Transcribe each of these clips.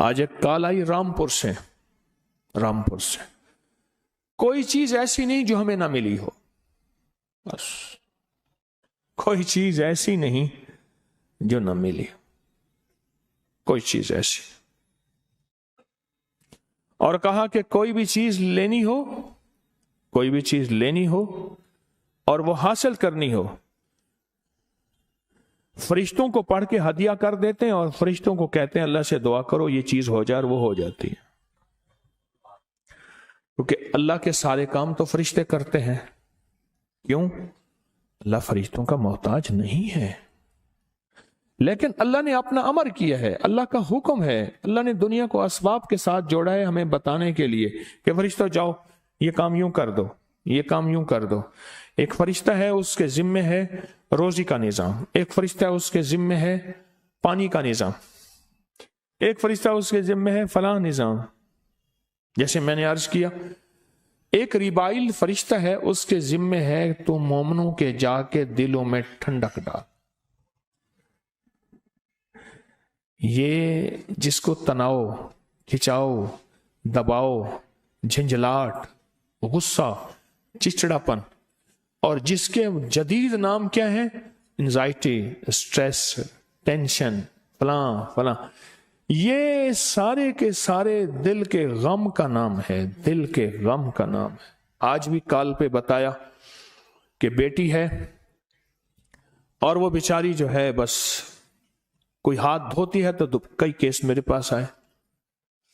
آج ایک کال آئی رامپور سے، کوئی چیز ایسی نہیں جو ہمیں نہ ملی ہو، بس کوئی چیز ایسی نہیں جو نہ ملی، کوئی چیز ایسی، اور کہا کہ کوئی بھی چیز لینی ہو اور وہ حاصل کرنی ہو، فرشتوں کو پڑھ کے ہدیہ کر دیتے ہیں اور فرشتوں کو کہتے ہیں اللہ سے دعا کرو یہ چیز ہو جائے، اور وہ ہو جاتی ہے، کیونکہ اللہ کے سارے کام تو فرشتے کرتے ہیں۔ کیوں؟ اللہ فرشتوں کا محتاج نہیں ہے، لیکن اللہ نے اپنا امر کیا ہے، اللہ کا حکم ہے، اللہ نے دنیا کو اسباب کے ساتھ جوڑا ہے ہمیں بتانے کے لیے کہ فرشتوں جاؤ یہ کام یوں کر دو، یہ کام یوں کر دو۔ ایک فرشتہ ہے اس کے ذمے ہے روزی کا نظام، ایک فرشتہ اس کے ذمے ہے پانی کا نظام، ایک فرشتہ اس کے ذمے ہے فلاں نظام۔ جیسے میں نے عرض کیا، ایک ریبائل فرشتہ ہے اس کے ذمے ہے تو مومنوں کے جا کے دلوں میں ٹھنڈک ڈال۔ یہ جس کو تناؤ، کھچاؤ، دباؤ، جھنجھلاہٹ، غصہ، چچڑاپن، اور جس کے جدید نام کیا ہے، انزائٹی، اسٹریس، ٹینشن، فلاں، یہ سارے کے سارے دل کے غم کا نام ہے، دل کے غم کا نام ہے۔ آج بھی کال پہ بتایا کہ بیٹی ہے اور وہ بیچاری جو ہے بس کوئی ہاتھ دھوتی ہے تو کئی کیس میرے پاس آئے۔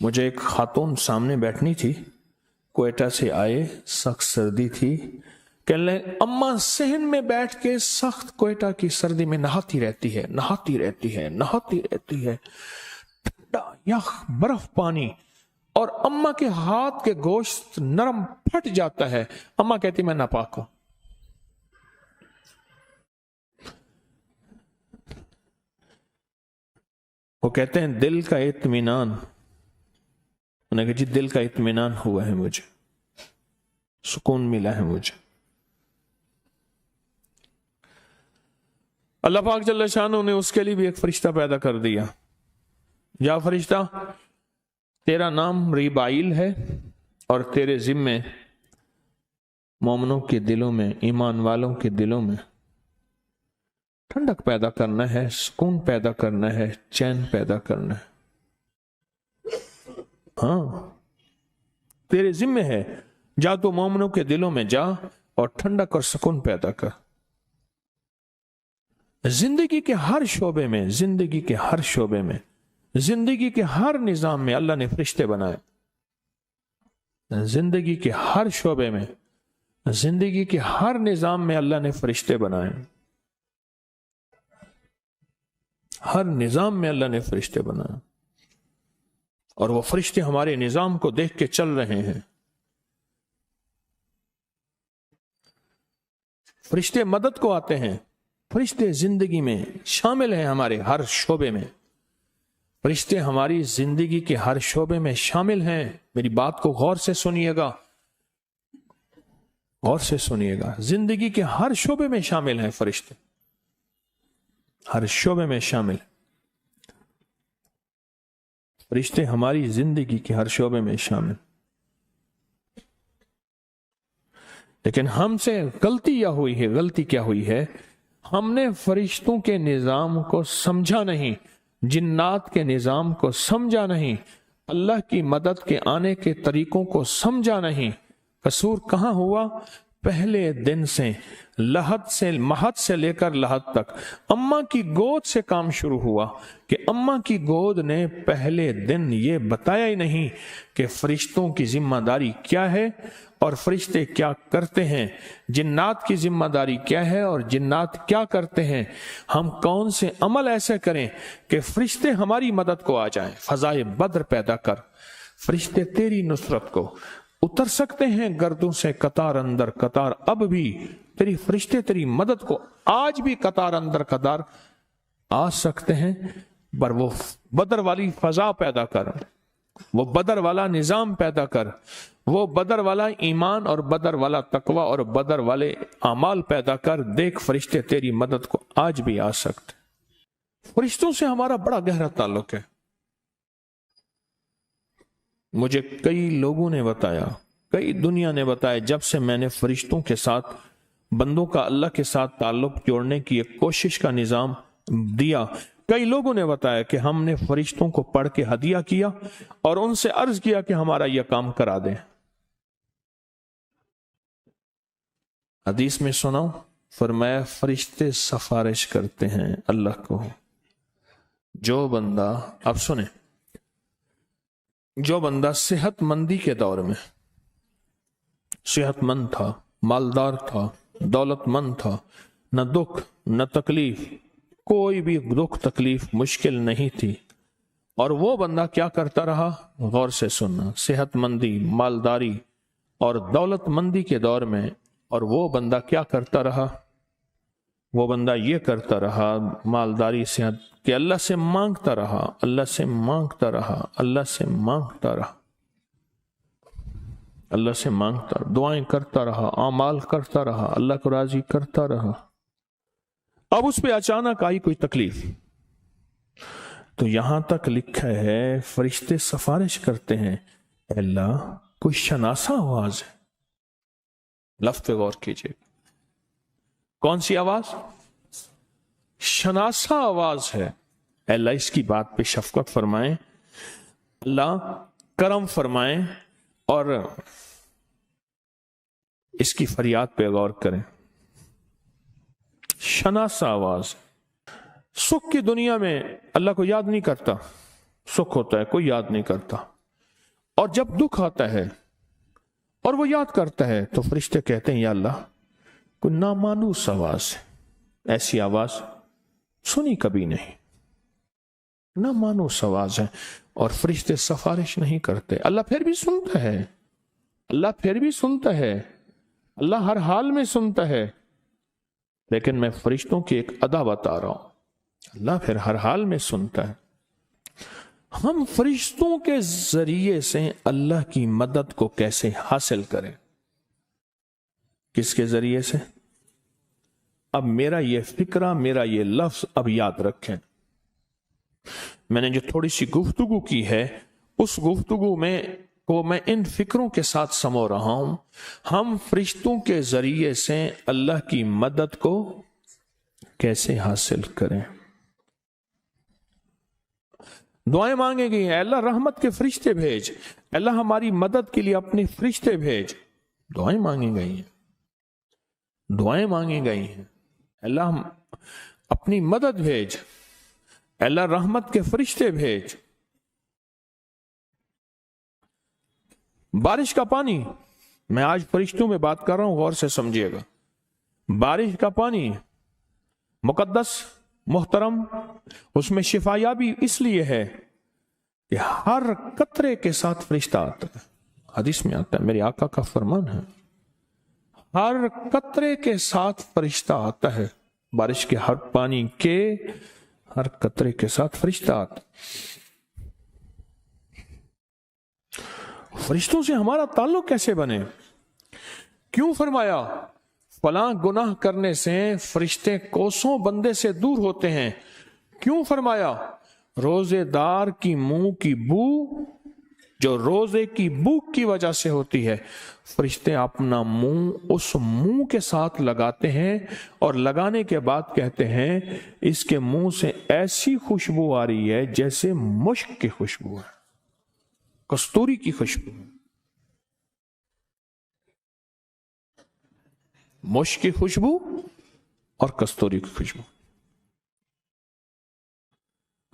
مجھے ایک خاتون سامنے بیٹھنی تھی، کوئٹہ سے آئے، سخت سردی تھی، کہنے لگے اماں صحن میں بیٹھ کے سخت کوئٹہ کی سردی میں نہاتی رہتی ہے، ٹھنڈا یخ برف پانی، اور اماں کے ہاتھ کے گوشت نرم پھٹ جاتا ہے، اماں کہتی میں ناپاک ہوں۔ وہ کہتے ہیں دل کا اطمینان، انہوں نے کہا جی دل کا اطمینان ہوا ہے، مجھے سکون ملا ہے مجھے۔ اللہ پاک جل شانہ نے اس کے لیے بھی ایک فرشتہ پیدا کر دیا۔ یا فرشتہ تیرا نام ریبائل ہے اور تیرے ذمے مومنوں کے دلوں میں، ایمان والوں کے دلوں میں ٹھنڈک پیدا کرنا ہے، سکون پیدا کرنا ہے، چین پیدا کرنا ہے۔ ہاں تیرے ذمے ہے، جا تو مومنوں کے دلوں میں جا اور ٹھنڈک اور سکون پیدا کر۔ زندگی کے ہر شعبے میں، زندگی کے ہر شعبے میں، زندگی کے ہر نظام میں اللہ نے فرشتے بنائے۔ زندگی کے ہر شعبے میں، زندگی کے ہر نظام میں اللہ نے فرشتے بنائے، ہر نظام میں اللہ نے فرشتے بنائے، اور وہ فرشتے ہمارے نظام کو دیکھ کے چل رہے ہیں۔ فرشتے مدد کو آتے ہیں، فرشتے زندگی میں شامل ہیں، ہمارے ہر شعبے میں فرشتے ہماری زندگی کے ہر شعبے میں شامل ہیں۔ میری بات کو غور سے سنیے گا، غور سے سنیے گا، زندگی کے ہر شعبے میں شامل ہیں فرشتے، ہر شعبے میں شامل ہیں فرشتے، ہماری زندگی کے ہر شعبے میں شامل۔ لیکن ہم سے غلطی کیا ہوئی ہے، ہم نے فرشتوں کے نظام کو سمجھا نہیں، جنات کے نظام کو سمجھا نہیں، اللہ کی مدد کے آنے کے طریقوں کو سمجھا نہیں۔ قصور کہاں ہوا؟ پہلے دن سے، مہد سے لے کر لحد تک اماں کی گود سے کام شروع ہوا کہ اماں کی گود نے پہلے دن یہ بتایا ہی نہیں کہ فرشتوں کی ذمہ داری کیا ہے اور فرشتے کیا کرتے ہیں، جنات کی ذمہ داری کیا ہے اور جنات کیا کرتے ہیں، ہم کون سے عمل ایسے کریں کہ فرشتے ہماری مدد کو آ جائیں۔ فضائے بدر پیدا کر، فرشتے تیری نصرت کو اتر سکتے ہیں گردوں سے قطار اندر قطار، اب بھی تیری فرشتے تیری مدد کو آج بھی قطار اندر قطار آ سکتے ہیں، پر وہ بدر والی فضا پیدا کر، وہ بدر والا نظام پیدا کر، وہ بدر والا ایمان اور بدر والا تقوی اور بدر والے اعمال پیدا کر، دیکھ فرشتے تیری مدد کو آج بھی آ سکتے۔ فرشتوں سے ہمارا بڑا گہرا تعلق ہے، مجھے کئی لوگوں نے بتایا، کئی دنیا نے بتایا، جب سے میں نے فرشتوں کے ساتھ بندوں کا اللہ کے ساتھ تعلق جوڑنے کی ایک کوشش کا نظام دیا، کئی لوگوں نے بتایا کہ ہم نے فرشتوں کو پڑھ کے ہدیہ کیا اور ان سے عرض کیا کہ ہمارا یہ کام کرا دیں۔ حدیث میں سناؤ، فرمایا فرشتے سفارش کرتے ہیں اللہ کو۔ جو بندہ، اب سنیں، جو بندہ صحت مندی کے دور میں صحت مند تھا، مالدار تھا، دولت مند تھا، نہ دکھ نہ تکلیف، کوئی بھی دکھ تکلیف مشکل نہیں تھی، اور وہ بندہ کیا کرتا رہا؟ غور سے سننا، صحت مندی، مالداری اور دولت مندی کے دور میں، اور وہ بندہ کیا کرتا رہا؟ وہ بندہ یہ کرتا رہا، مالداری صحت، کہ اللہ سے مانگتا رہا، اللہ سے مانگتا رہا، اللہ سے مانگتا رہا، اللہ سے مانگتا، دعائیں کرتا رہا، اعمال کرتا رہا، اللہ کو راضی کرتا رہا۔ اب اس پہ اچانک آئی کوئی تکلیف، تو یہاں تک لکھا ہے فرشتے سفارش کرتے ہیں، اے اللہ کوئی شناسا آواز ہے، لفظ پہ غور کیجئے، کون سی آواز؟ شناسا آواز ہے، اے اللہ اس کی بات پہ شفقت فرمائیں، اللہ کرم فرمائیں اور اس کی فریاد پہ غور کریں۔ شناسا آواز، سکھ کی دنیا میں اللہ کو یاد نہیں کرتا، سکھ ہوتا ہے کوئی یاد نہیں کرتا، اور جب دکھ آتا ہے اور وہ یاد کرتا ہے تو فرشتے کہتے ہیں یا اللہ کوئی نامانوس آواز ہے، ایسی آواز سنی کبھی نہیں، نامانوس آواز ہے، اور فرشتے سفارش نہیں کرتے۔ اللہ پھر بھی سنتا ہے، اللہ پھر بھی سنتا ہے، اللہ ہر حال میں سنتا ہے، لیکن میں فرشتوں کی ایک ادا بتا رہا ہوں، اللہ پھر ہر حال میں سنتا ہے۔ ہم فرشتوں کے ذریعے سے اللہ کی مدد کو کیسے حاصل کریں؟ کس کے ذریعے سے؟ اب میرا یہ فکرہ، میرا یہ لفظ اب یاد رکھیں، میں نے جو تھوڑی سی گفتگو کی ہے اس گفتگو میں کو میں ان فکروں کے ساتھ سمو رہا ہوں۔ ہم فرشتوں کے ذریعے سے اللہ کی مدد کو کیسے حاصل کریں؟ دعائیں مانگیں گی، اے اللہ رحمت کے فرشتے بھیج، اے اللہ ہماری مدد کے لیے اپنے فرشتے بھیج، دعائیں مانگی گئی ہیں، دعائیں مانگی گئی ہیں، اللہ ہم اپنی مدد بھیج، اے اللہ رحمت کے فرشتے بھیج۔ بارش کا پانی، میں آج فرشتوں میں بات کر رہا ہوں، غور سے سمجھیے گا، بارش کا پانی مقدس، محترم، اس میں شفا یابی اس لیے ہے کہ ہر قطرے کے ساتھ فرشتہ آتا ہے، حدیث میں آتا ہے، میرے آقا کا فرمان ہے، ہر قطرے کے ساتھ فرشتہ آتا ہے، بارش کے ہر پانی کے ہر قطرے کے ساتھ فرشتہ آتا ہے۔ فرشتوں سے ہمارا تعلق کیسے بنے؟ کیوں فرمایا فلاں گناہ کرنے سے فرشتے کوسوں بندے سے دور ہوتے ہیں؟ کیوں فرمایا روزے دار کی منہ کی بو جو روزے کی بھوک کی وجہ سے ہوتی ہے، فرشتے اپنا منہ اس منہ کے ساتھ لگاتے ہیں اور لگانے کے بعد کہتے ہیں اس کے منہ سے ایسی خوشبو آ رہی ہے جیسے مشک کی خوشبو ہے، کستوری کی خوشبو، مشک کی خوشبو اور کستوری کی خوشبو۔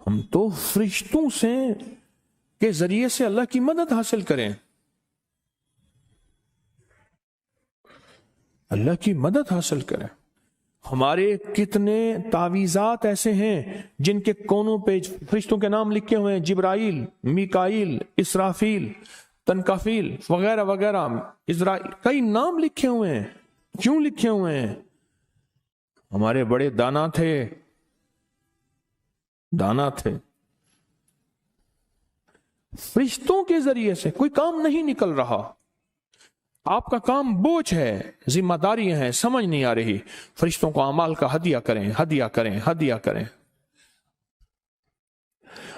ہم تو فرشتوں سے کے ذریعے سے اللہ کی مدد حاصل کریں، اللہ کی مدد حاصل کریں۔ ہمارے کتنے تعویذات ایسے ہیں جن کے کونوں پہ فرشتوں کے نام لکھے ہوئے ہیں، جبرائیل، میکائیل، اسرافیل، تنکافیل وغیرہ وغیرہ، اسرائیل، کئی نام لکھے ہوئے ہیں۔ کیوں لکھے ہوئے ہیں؟ ہمارے بڑے دانا تھے، دانا تھے۔ فرشتوں کے ذریعے سے کوئی کام نہیں نکل رہا، آپ کا کام بوجھ ہے، ذمہ داریاں ہیں، سمجھ نہیں آ رہی، فرشتوں کو اعمال کا ہدیہ کریں، ہدیہ کریں، ہدیہ کریں۔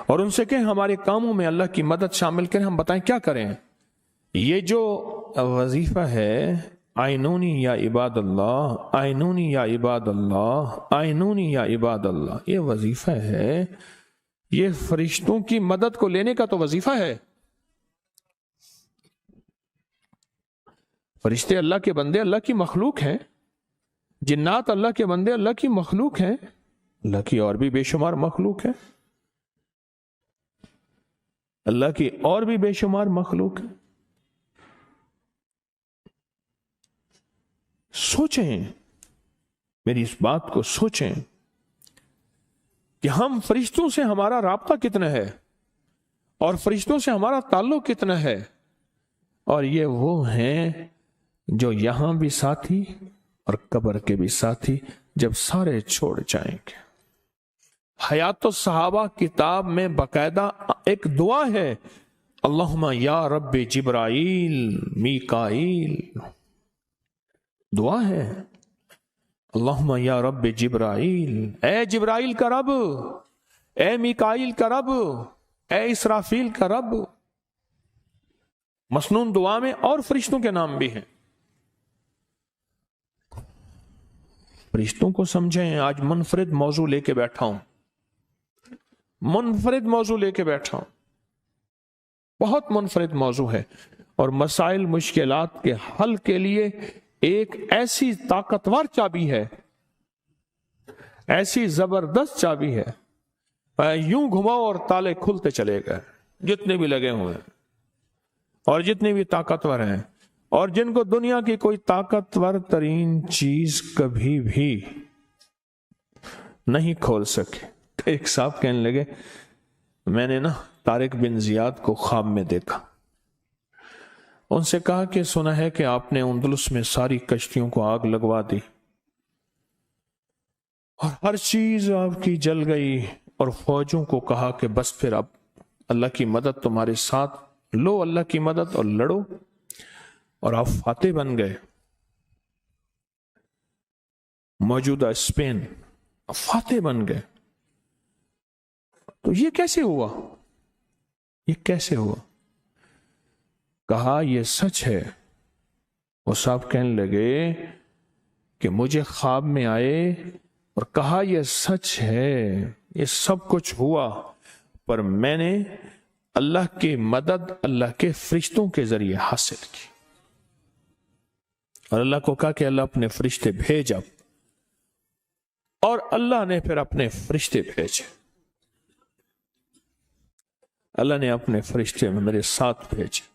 اور ان سے کہیں ہمارے کاموں میں اللہ کی مدد شامل کریں، ہم بتائیں کیا کریں۔ یہ جو وظیفہ ہے آئینونی یا عباد اللہ، آئینونی یا عباد اللہ، آئینونی یا عباد اللہ، یہ وظیفہ ہے، یہ فرشتوں کی مدد کو لینے کا تو وظیفہ ہے۔ فرشتے اللہ کے بندے، اللہ کی مخلوق ہیں، جنات اللہ کے بندے، اللہ کی مخلوق ہیں، اللہ کی اور بھی بے شمار مخلوق ہے، اللہ کی اور بھی بے شمار مخلوق ہے۔ سوچیں، میری اس بات کو سوچیں کہ ہم فرشتوں سے ہمارا رابطہ کتنا ہے اور فرشتوں سے ہمارا تعلق کتنا ہے، اور یہ وہ ہیں جو یہاں بھی ساتھی اور قبر کے بھی ساتھی جب سارے چھوڑ جائیں گے۔ حیات الصحابہ کتاب میں باقاعدہ ایک دعا ہے، اللہم یا رب جبرائیل میکائیل، دعا ہے اللہم یا رب جبرائیل، اے جبرائیل کا رب، اے میکائیل کا رب، اے اسرافیل کا رب۔ مسنون دعا میں اور فرشتوں کے نام بھی ہیں۔ فرشتوں کو سمجھیں۔ آج منفرد موضوع لے کے بیٹھا ہوں، منفرد موضوع لے کے بیٹھا ہوں، بہت منفرد موضوع ہے، اور مسائل مشکلات کے حل کے لیے ایک ایسی طاقتور چابی ہے، ایسی زبردست چابی ہے، یوں گھماؤ اور تالے کھلتے چلے گئے، جتنے بھی لگے ہوئے ہیں اور جتنے بھی طاقتور ہیں، اور جن کو دنیا کی کوئی طاقتور ترین چیز کبھی بھی نہیں کھول سکے۔ ایک صاحب کہنے لگے، میں نے طارق بن زیاد کو خواب میں دیکھا، ان سے کہا کہ سنا ہے کہ آپ نے اندلس میں ساری کشتیوں کو آگ لگوا دی اور ہر چیز آپ کی جل گئی، اور فوجوں کو کہا کہ بس پھر اب اللہ کی مدد تمہارے ساتھ، لو اللہ کی مدد اور لڑو، اور آپ فاتح بن گئے۔ موجودہ اسپین فاتح بن گئے۔ تو یہ کیسے ہوا؟ یہ کیسے ہوا؟ کہا یہ سچ ہے۔ وہ صاحب کہنے لگے کہ مجھے خواب میں آئے اور کہا یہ سچ ہے، یہ سب کچھ ہوا، پر میں نے اللہ کی مدد اللہ کے فرشتوں کے ذریعے حاصل کی، اور اللہ کو کہا کہ اللہ اپنے فرشتے بھیج اب، اور اللہ نے پھر اپنے فرشتے بھیجے، اللہ نے اپنے فرشتے میرے ساتھ بھیجے۔